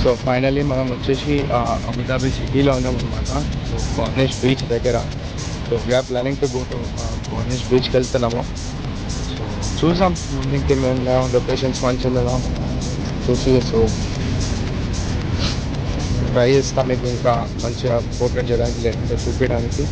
So finally మనం వచ్చేసి Abu Dhabi సిటీలో ఉన్నాం అనమాట. సో కార్నిష్ బీచ్ దగ్గర. So we are planning to go to Corniche బీచ్కి వెళ్తున్నాము. సో చూసాం ముందుకి లొకేషన్స్ మంచిగా ఉండదా చూసి సో ట్రై చేస్తాం మీకు ఇంకా మంచిగా పోర్ట్రేట్ చేయడానికి లేదంటే చూపించడానికి.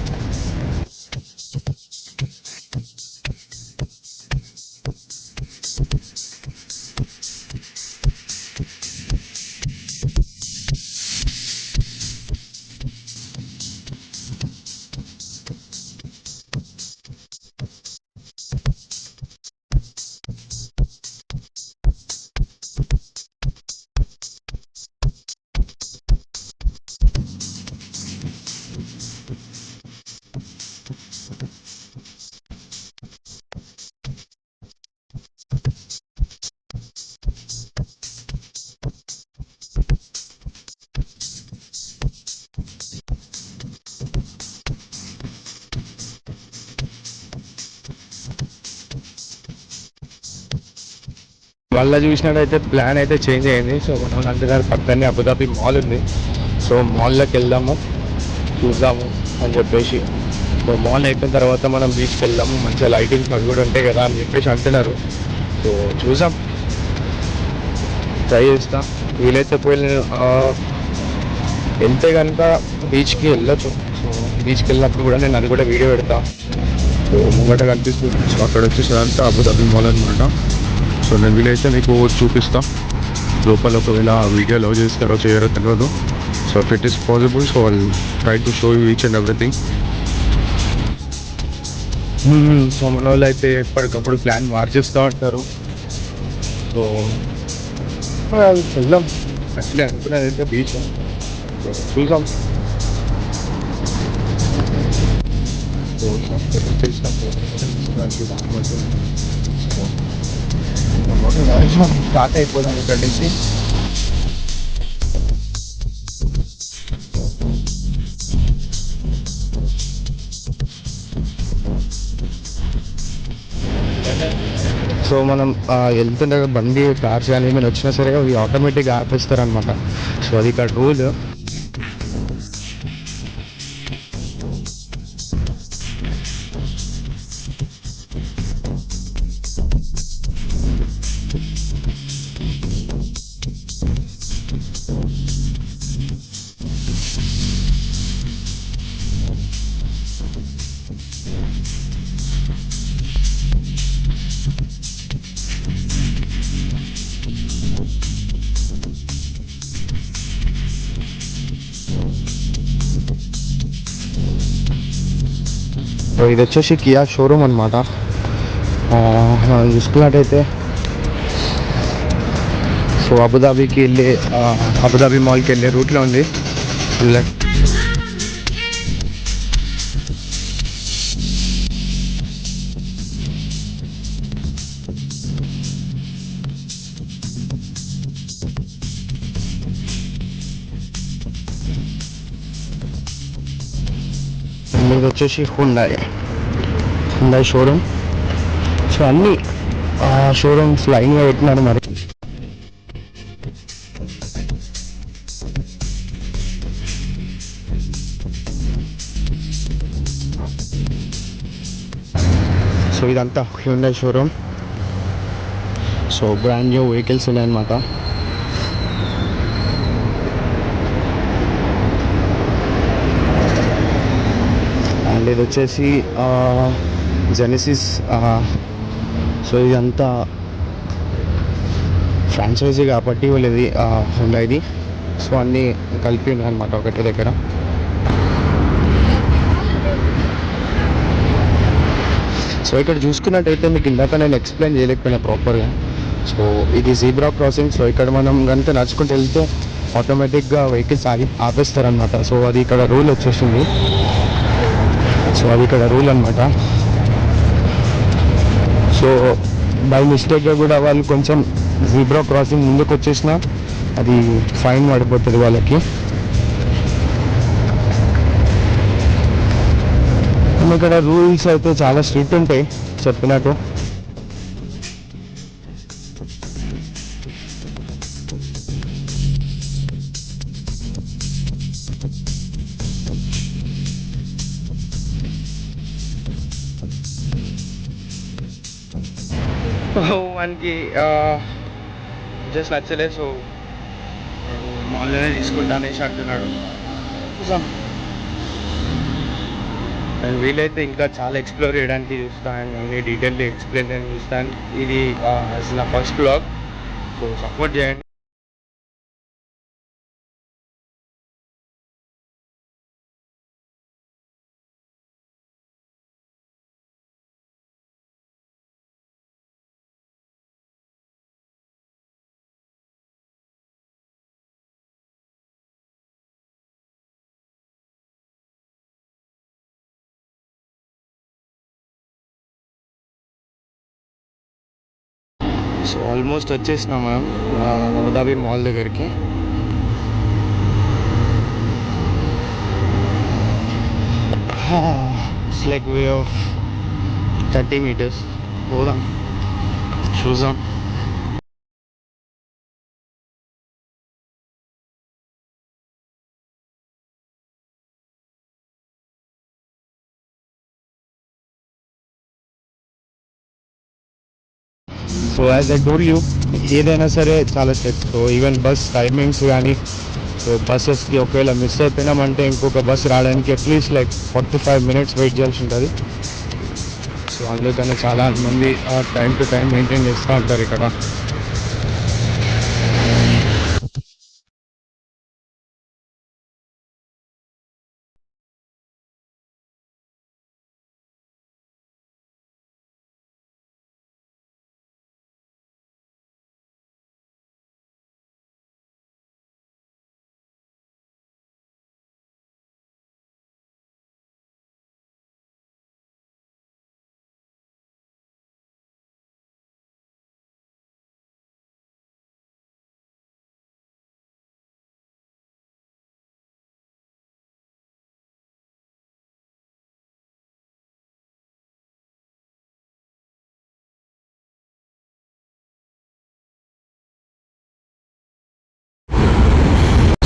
వాళ్ళ చూసినట్టయితే ప్లాన్ అయితే చేంజ్ అయింది. సో మనం అంటున్నారు పక్కనే అబుదాబి మాల్ ఉంది. సో మాల్లోకి వెళ్దాము చూద్దాము అని చెప్పేసి. సో మాల్ అయిపోయిన తర్వాత మనం బీచ్కి వెళ్దాము, మంచిగా లైటింగ్స్ అవి కూడా ఉంటాయి కదా అని చెప్పేసి అంటున్నారు. సో చూసాం, ట్రై చేస్తా. వీలైతే పోయి వెళ్తే కనుక బీచ్కి వెళ్ళొచ్చు. సో బీచ్కి వెళ్ళినప్పుడు కూడా నేను అది కూడా వీడియో పెడతా. సో ముంగట కనిపిస్తుంది. సో అక్కడ వచ్చేసి అంతా అబుదాబి మాల్ అనమాట. సో నేను వీలైతే మీకు చూపిస్తా లోపల, ఒకవేళ వీడియో లవ్ చేస్తారో చేయరో తెలియదు. So if it is possible so I'll try to show you each and everything. So మన వాళ్ళు అయితే ఎప్పటికప్పుడు ప్లాన్ మార్చేస్తూ ఉంటారు. సో వెళ్దాం. యాక్చువల్లీ అనుకున్నది అయితే బీచ్. సో చూసాం. స్టార్ట్ అయిపోదాం ఇక్కడ నుంచి. సో మనం వెళ్తుండే బండి కార్స్ కానీ ఏమైనా వచ్చినా సరే అవి ఆటోమేటిక్గా ఆపేస్తారనమాట. సో అది ఇక్కడ రూల్. సో ఇది వచ్చేసి కియా షోరూమ్ అనమాట. మనం చూసుకున్నట్టయితే సో అబుదాబికి వెళ్ళే అబుదాబి మాల్కి వెళ్ళే రూట్లో ఉంది. ఇది వచ్చేసి హుండాయ్ షోరూమ్. సో అన్ని షోరూమ్స్ లైన్గా పెట్టినారు మరి. సో ఇదంతా Hyundai showroom. So brand new vehicles ఉన్నాయన్నమాట. అండ్ ఇది వచ్చేసి జెనసిస్. సో ఇదంతా ఫ్రాంచైజీ కాబట్టి వాళ్ళది హుండాయ్ది. సో అన్నీ కలిపి ఉన్నాయన్నమాట ఒకటి దగ్గర. సో ఇక్కడ చూసుకున్నట్టయితే మీకు ఇందాక నేను ఎక్స్ప్లెయిన్ చేయలేకపోయినా ప్రాపర్గా. సో ఇది జీబ్రా క్రాసింగ్. సో ఇక్కడ మనం కనుక నడుచుకుంటూ వెళ్తే ఆటోమేటిక్గా వెహికల్స్ ఆపేస్తారనమాట. సో అది ఇక్కడ రూల్ వచ్చేసింది. సో అది ఇక్కడ రూల్ అనమాట. సో బై మిస్టేక్గా కూడా వాళ్ళు కొంచెం జీబ్రా క్రాసింగ్ ముందుకు వచ్చేసినా అది ఫైన్ పడిపోతుంది వాళ్ళకి. ఇక్కడ రూల్స్ అయితే చాలా స్ట్రిక్ట్ ఉంటాయి చెప్పినట్టు. వానికి జస్ట్ నచ్చలేదు. సో మాల్లోనే తీసుకుంటా అనేసి అంటున్నాడు. చూసాం, అండ్ వీలైతే ఇంకా చాలా ఎక్స్ప్లోర్ చేయడానికి చూస్తాను అండ్ అన్ని డీటెయిల్గా ఎక్స్ప్లెయిన్ చేయడానికి చూస్తాను. ఇది నా ఫస్ట్ బ్లాగ్, సో సపోర్ట్ చేయండి. సో ఆల్మోస్ట్ వచ్చేసినాం మనం అబుదాబి మాల్ దగ్గరికి. It's like way of 30 meters. పోదాం, చూద్దాం. So as I told you, ఏదైనా సరే చాలా set. So even bus timings కానీ, సో బస్సెస్కి ఒకవేళ మిస్ అయిపోయినామంటే ఇంకొక బస్ రావడానికి అట్లీస్ట్ లైక్ 45 minutes వెయిట్ చేయాల్సి ఉంటుంది. సో అందుకని చాలా మంది టైం టు టైం మెయింటైన్ చేస్తూ ఉంటారు ఇక్కడ.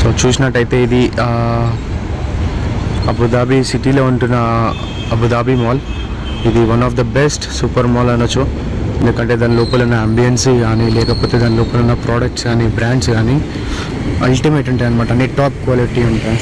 సో చూసినట్టయితే ఇది అబుదాబి సిటీలో ఉంటున్న అబుదాబి మాల్. ఇది one of the best super mall అనొచ్చు. ఎందుకంటే దాని లోపల ఉన్న అంబియన్స్ కానీ, లేకపోతే దాని లోపల ఉన్న ప్రోడక్ట్స్ కానీ, బ్రాండ్స్ కానీ అల్టిమేట్ ఉంటాయి అనమాట. అన్ని టాప్ క్వాలిటీ ఉంటాయి.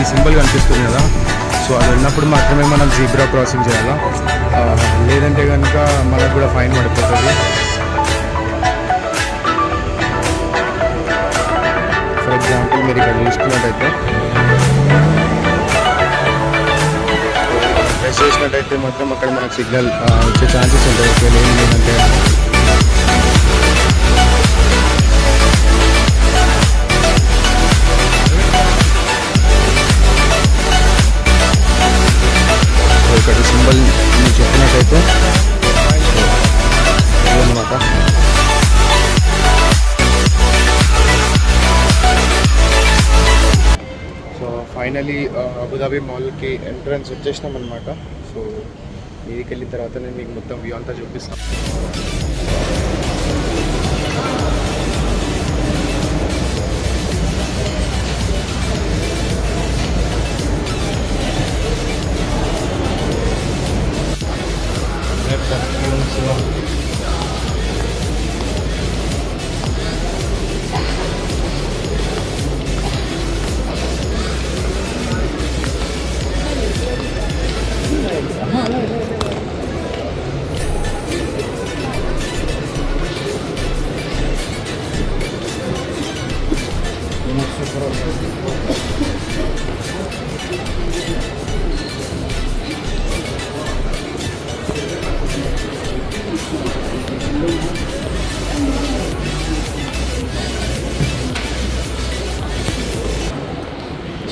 ఈ సింబల్ కనిపిస్తుంది కదా, సో అది ఉన్నప్పుడు మాత్రమే మనం జీబ్రా క్రాసింగ్ చేయాలా, లేదంటే కనుక మనకు కూడా ఫైన్ పడిపోతుంది. ఫర్ ఎగ్జాంపుల్ మీరు ఇక్కడ చూసుకున్నట్టయితే, ప్రెస్ చేసినట్టయితే మాత్రం అక్కడ మనకు సిగ్నల్ వచ్చే ఛాన్సెస్ ఉంటాయి. ఒకవేళ ఏం లేదంటే ఇక్కడ సింబల్ మీరు చెప్పినట్టయితే అన్నమాట. సో ఫైనలీ అబుదాబి మాల్కి ఎంట్రన్స్ వచ్చేసినాం అనమాట. సో మీదికి వెళ్ళిన తర్వాత నేను మీకు మొత్తం వ్యూ అంతా చూపిస్తాను.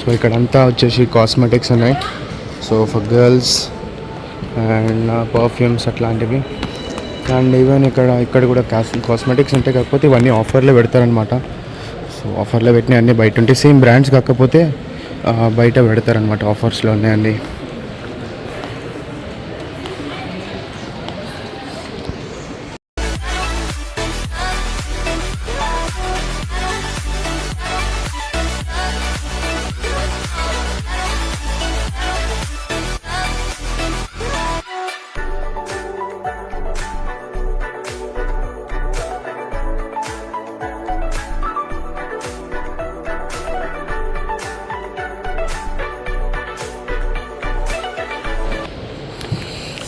సో ఇక్కడంతా వచ్చేసి కాస్మెటిక్స్ ఉన్నాయి. So for girls and perfumes అట్లాంటివి. అండ్ ఈవెన్ ఇక్కడ కూడా కాస్మెటిక్స్ ఉంటాయి, కాకపోతే ఇవన్నీ ఆఫర్లో పెడతారనమాట. సో ఆఫర్లో పెట్టినవి అన్నీ బయట ఉంటాయి, సేమ్ బ్రాండ్స్ కాకపోతే బయట పెడతారనమాట, ఆఫర్స్లో ఉన్నాయండి.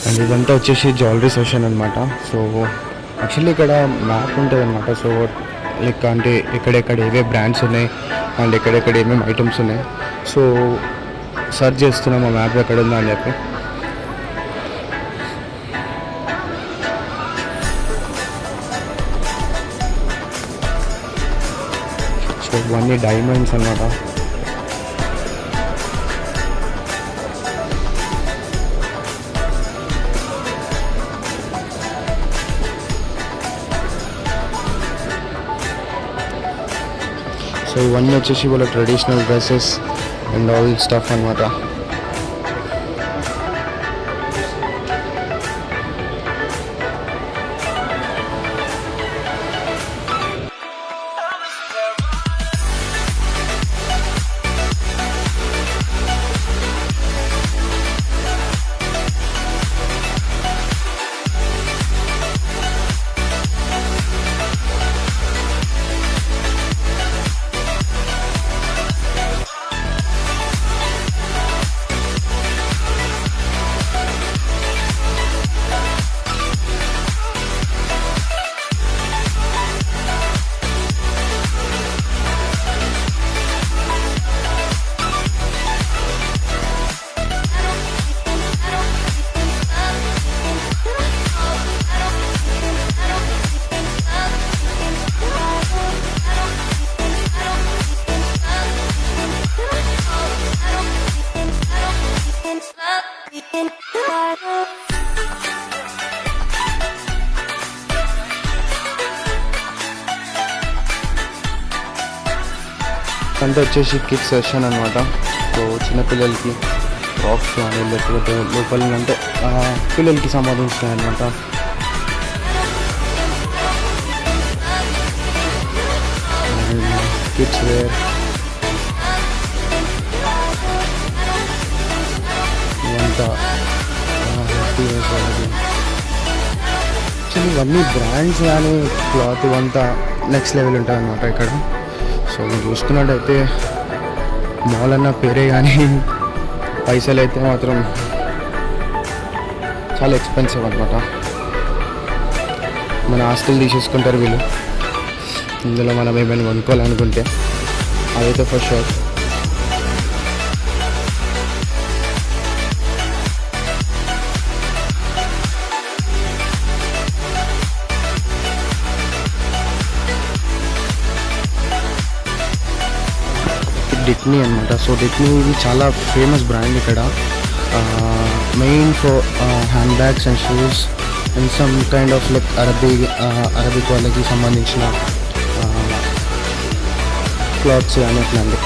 అండ్ ఇదంతా వచ్చేసి జ్యువెలరీ సెక్షన్ అనమాట. సో యాక్చువల్లీ ఇక్కడ మ్యాప్ ఉంటుంది అనమాట. సో లైక్ అంటే ఎక్కడెక్కడ ఏవే బ్రాండ్స్ ఉన్నాయి అండ్ ఎక్కడెక్కడ ఏమేమి ఐటమ్స్ ఉన్నాయి. సో సర్చ్ చేస్తున్నాం ఆ మ్యాప్ ఎక్కడ ఉందా అని చెప్పి. సో ఇవన్నీ డైమండ్స్ అనమాట. సో ఇవన్నీ వచ్చేసి వాళ్ళ traditional dresses and all stuff అనమాట. అంతా వచ్చేసి కిడ్స్ సెషన్ అనమాట. సో చిన్నపిల్లలకి ఫ్రాక్స్ కానీ లేకపోతే లోపల అంటే పిల్లలకి సంబంధించినవి అనమాట. కిడ్స్ వేర్ ఇవంతా యాక్చువల్లీ ఇవన్నీ బ్రాండ్స్ కానీ క్లాత్ ఇవంతా నెక్స్ట్ లెవెల్ ఉంటుంది అనమాట ఇక్కడ. సో మీరు చూసుకున్నట్టయితే మాల్ అన్న పేరే కానీ పైసలు అయితే మాత్రం చాలా ఎక్స్పెన్సివ్ అనమాట. మన ఆస్తులు తీసేసుకుంటారు వీళ్ళు. ఇందులో మనం ఏమైనా కొనుక్కోవాలనుకుంటే అదైతే ఫర్ షూర్. డిట్నీ అనమాట. సో డిట్నీ ఇది చాలా ఫేమస్ బ్రాండ్ ఇక్కడ. Main for hand bags and shoes and some kind of like Arabic వాళ్ళకి సంబంధించిన క్లాత్స్ కానీ అట్లాంటి.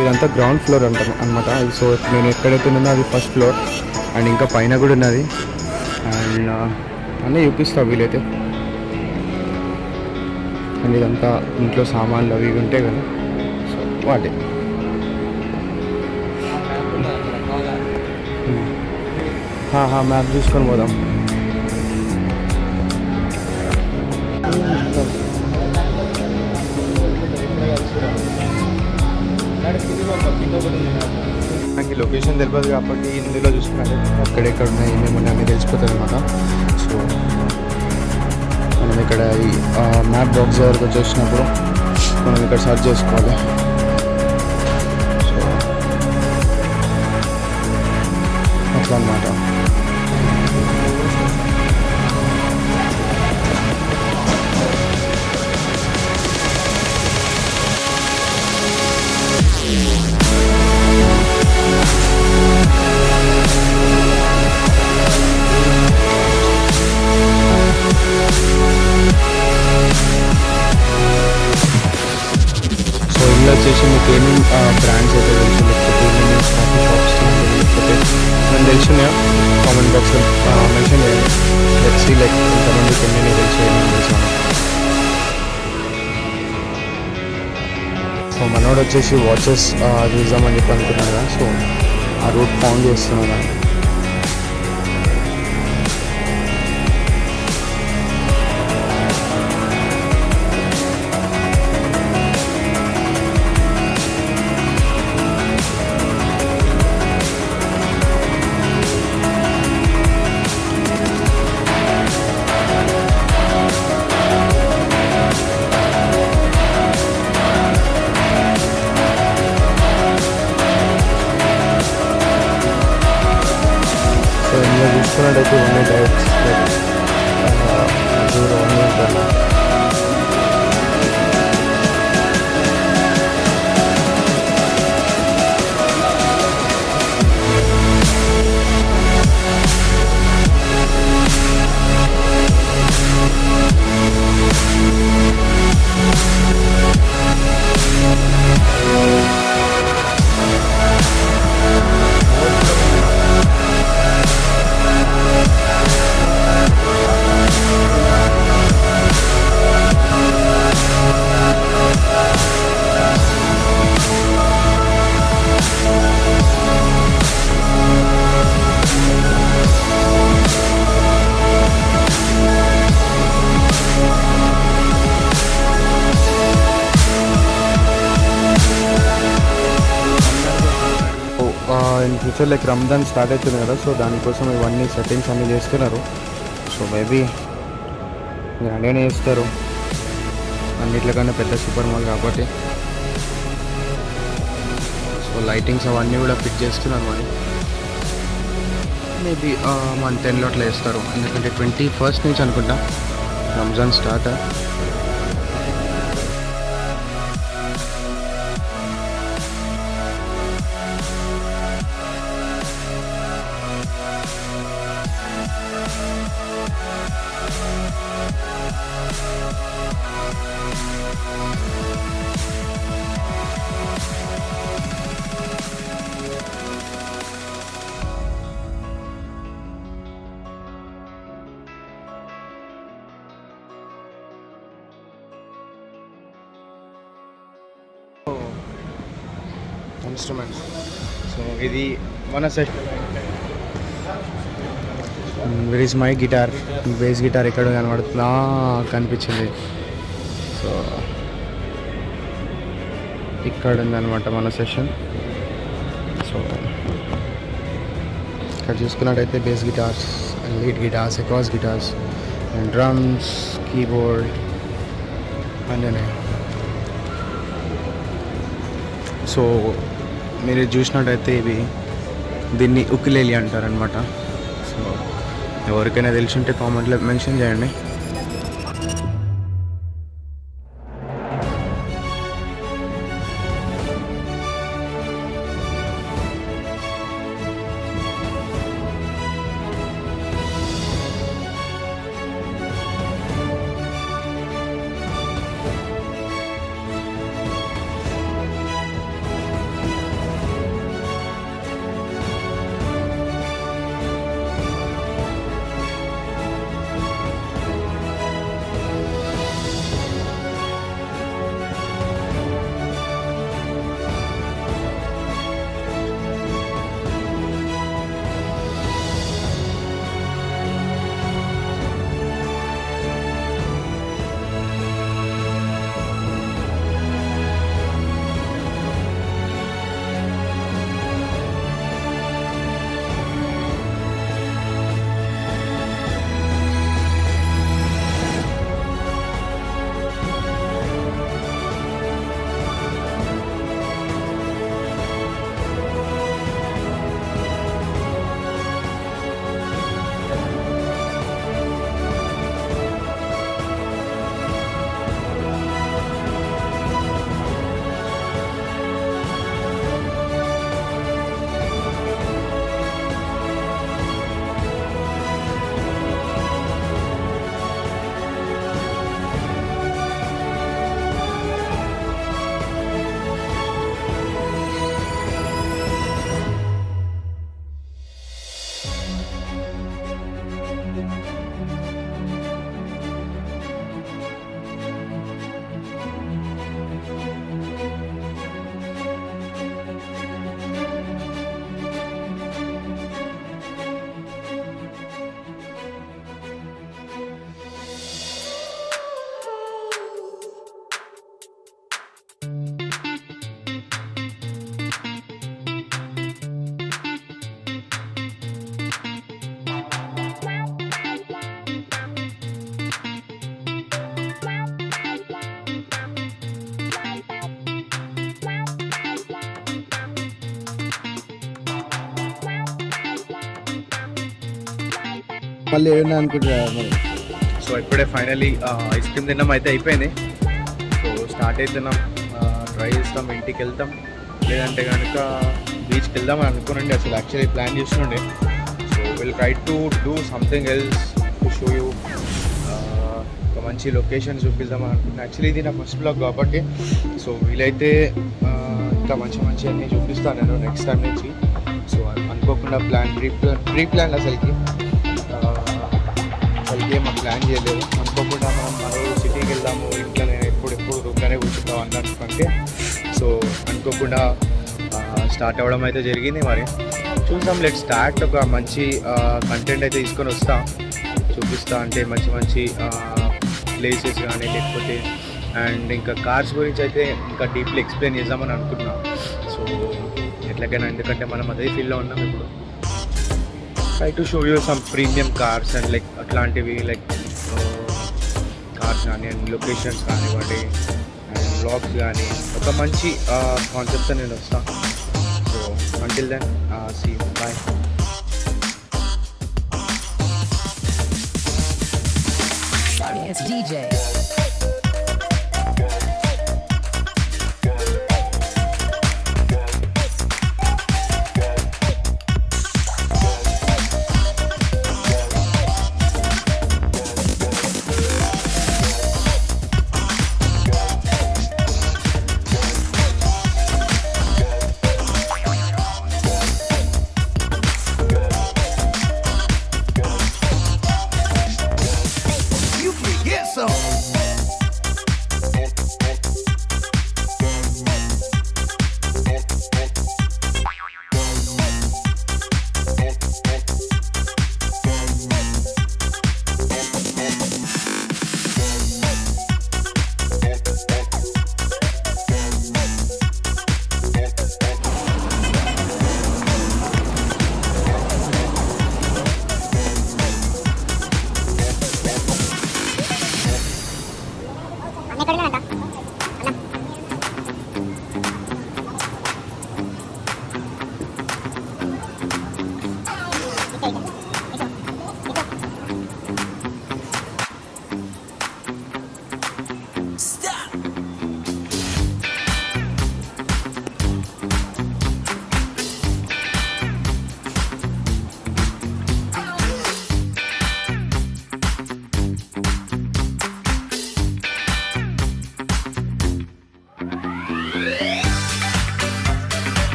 ఇదంతా గ్రౌండ్ ఫ్లోర్ అంటాం అనమాట. సో నేను ఎక్కడైతే ఉన్నదో అది ఫస్ట్ ఫ్లోర్ అండ్ ఇంకా పైన కూడా ఉన్నది. అండ్ అన్నీ చూపిస్తా వీలైతే. అండ్ ఇదంతా ఇంట్లో సామాన్లు అవి ఉంటాయి కదా, సో వాటి మ్యాప్ చూసుకొని పోదాం. నాకు లొకేషన్ లొకేషన్ తెలియదు కాబట్టి హిందీలో చూసుకున్నట్టు అక్కడెక్కడ ఉన్నాయి ఏమేమి ఉన్నాయి అని తెలిసిపోతుంది అనమాట. సో మనం ఇక్కడ ఈ మ్యాప్ బాక్స్ దగ్గరకు వచ్చేసినప్పుడు మనం ఇక్కడ సర్చ్ చేసుకోవాలి. సో అట్లా అన్నమాట. సో ఇందులో వచ్చేసి మీకు ఏమేమి బ్రాండ్స్ అయితే తెలుసు, లేకపోతే ఏమేమి కాఫీ షాప్స్ లేకపోతే మనం తెలిసినాయో కామెంట్ బాక్స్లో మెన్షన్ చేయండి. లెట్స్ లైక్ ఇంతమందికి ఎన్ని తెలుసు ఏమేమి తెలుసు. సో మనోడు వచ్చేసి వాచెస్ చూద్దామని చెప్పి అనుకున్నాను కదా. సో ఆ రూట్ ఫౌండ్ చేస్తున్నాను. సో ఇందులో చూసుకున్నట్టయితే ఉన్నాయి డైట్స్ దూరం ఉంటారు. In future like Ramzan start అవుతుంది కదా. సో దానికోసం ఇవన్నీ సెట్టింగ్స్ అన్నీ చేస్తున్నారు. సో మేబీ గ్రాండ్గానే చేస్తారు అన్నిట్లకన్నా పెద్ద సూపర్ మాల్ కాబట్టి. సో లైటింగ్స్ అవన్నీ కూడా ఫిట్ చేస్తున్నారు మరి. మేబీ 10లో అట్లా వేస్తారు, ఎందుకంటే 21st నుంచి అనుకుంటా రంజాన్ స్టార్ట్. ఇన్స్ట్రుమెంట్స్. సో ఇది మన set. Where is my guitar, base guitar ఎక్కడ కనబడుతుందా కనిపించింది. సో ఇక్కడ ఉందన్నమాట మన సెషన్. సో ఇక్కడ చూసుకున్నట్టయితే bass guitars, lead guitars, acoustic guitars and drums, keyboard అన్నీ. సో మీరు చూసినట్టయితే దీన్ని ఉకులేలి అంటారనమాట. సో ఎవరికైనా తెలిసి ఉంటే కామెంట్లో మెన్షన్ చేయండి. మళ్ళీ ఏమన్నా అనుకుంటున్నారు మరి? సో ఇప్పుడే ఫైనలీ ఐస్ క్రీమ్ తిన్నాం అయితే అయిపోయింది. సో స్టార్ట్ అవుతున్నాం, ట్రై చేస్తాం, ఇంటికి వెళ్తాం, లేదంటే కనుక బీచ్కి వెళ్దాం అని అనుకునండి. అసలు యాక్చువల్లీ ప్లాన్ చేస్తుండే. So will try to do something else to show you. ఒక మంచి లొకేషన్ చూపిద్దాం అని అనుకుంటున్నాను. యాక్చువల్లీ ఇది నా ఫస్ట్ బ్లాగ్ కాబట్టి సో వీలైతే ఇంకా మంచి మంచి అన్నీ చూపిస్తాను నేను నెక్స్ట్ టైం నుంచి. సో అనుకోకుండా ప్రీ ప్లాన్ అసలుకి ఏమో ప్లాన్ చేయలేదు. అనుకోకుండా మనం మరో సిటీకి వెళ్దాము, ఇంట్లో నేను ఎప్పుడు రూమ్లోనే కూర్చుంటాం అన్నట్టుకంటే సో అనుకోకుండా స్టార్ట్ అవ్వడం అయితే జరిగింది. మరి చూసాం, లెట్ స్టార్ట్. ఒక మంచి కంటెంట్ అయితే తీసుకొని వస్తా, చూపిస్తా. అంటే మంచి మంచి ప్లేసెస్ కానీ లేకపోతే అండ్ ఇంకా కార్స్ గురించి అయితే ఇంకా డీప్లీ ఎక్స్ప్లెయిన్ చేద్దామని అనుకుంటున్నా. సో ఎట్లాగైనా, ఎందుకంటే మనం అదే ఫీల్డ్లో ఉన్నాం ఇప్పుడు. Try to show you some premium cars and like అట్లాంటివి, లైక్ కార్స్ కానీ అండ్ లొకేషన్స్ కానివ్వండి అండ్ వ్లాగ్స్ కానీ ఒక మంచి కాన్సెప్ట్తో నేను వస్తాను. So until then see you, bye. It's DJ.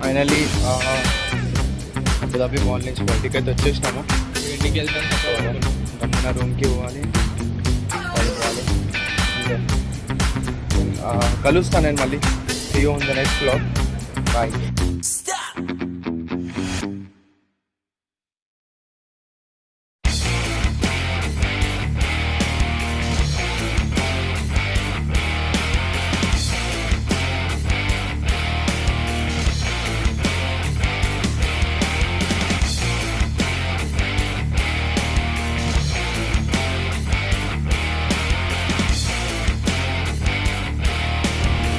Finally Abu Dhabi mall నుంచి బయటికి అయితే వచ్చేసినాము. ఇంటికి వెళ్తాను, గమ్మున రూమ్కి పోవాలి, పడుకోవాలి. కలుస్తాను నేను మళ్ళీ. See you on the next blog. Bye.